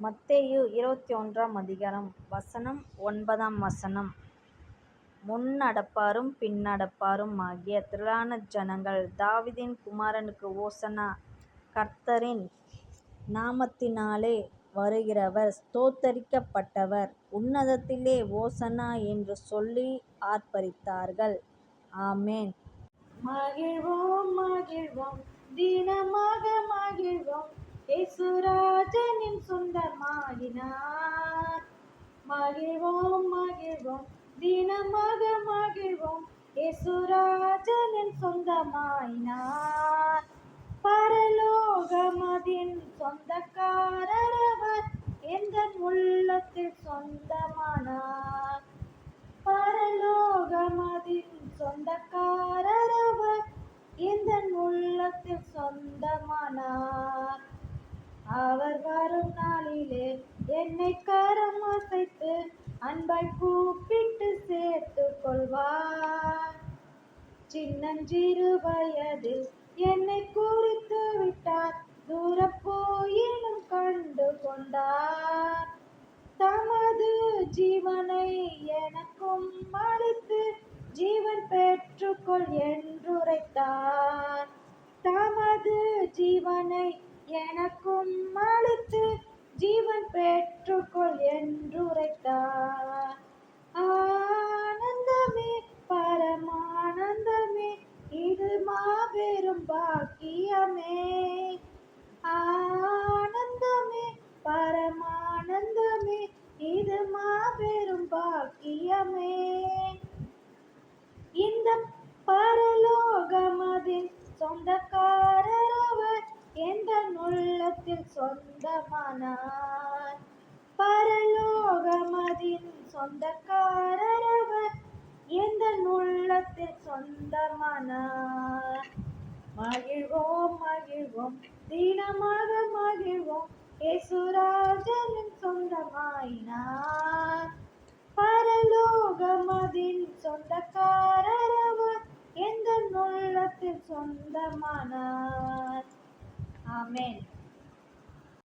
மத்தேயு 21 அதிகாரம் வசனம் 9. முன்னடப்பாரும் பின்னடப்பாரும் ஆகிய திரளான ஜனங்கள், தாவீதின் குமாரனுக்கு ஓசன்னா, கர்த்தரின் நாமத்தினாலே வருகிறவர் ஸ்தோத்தரிக்கப்பட்டவர், உன்னதத்திலே ஓசன்னா என்று சொல்லி ஆர்ப்பரித்தார்கள். ஆமென். மகிழ்வோம் மகிழ்வோம் தினமாக மகிழ்வோம், இயேசுராஜனின் சொந்தமாகினார். மகிழ்வோம் மகிழ்வோம் தினமாக மகிழ்வோம், இயேசுராஜனின் சொந்தமாயினார். பரலோகமதின் சொந்தக்காரரவர், எந்தன் உள்ளத்தில் சொந்தமானார். பரலோகமதின் சொந்தக்காரரவர், எந்தன் உள்ளத்தில் சொந்தமானார். அவர் வரும் நாளிலே என்னை கரம் அசைத்து அன்பாய் கூப்பிட்டு சேர்த்து கொள்வார். சின்னஞ்சிறு வயதில் என்னை குறித்து விட்டார், தூர போயினும் கண்டு கொண்டார். தமது ஜீவனை எனக்கும் அளித்து ஜீவன் பெற்றுக்கொள் என்றுரைத்தார். தமது ஜீவனை எனக்கும் அளித்து ஜீவன் பெற்றுக்கொள் என்றுரைத்தார். ஆனந்தமே பரமானந்தமே, இது மாபெரும் பாக்கியமே. ஆனந்தமே பரமானந்தமே, இது மாபெரும் பாக்கியமே. இந்த பரலோகமதின் சொந்தக்காரரவர், எந்தன் உள்ளத்தில் சொந்தமானார். பரலோகமதின் சொந்தக்காரரவர், எந்தன் உள்ளத்தில் சொந்தமானார். மகிழ்வோம் மகிழ்வோம் தினமாக மகிழ்வோம், இயேசுராஜனின் சொந்தமாயினார். பரலோகமதின் சொந்தக்காரரவர், எந்தன் உள்ளத்தில் சொந்தமானார். ஆமென்.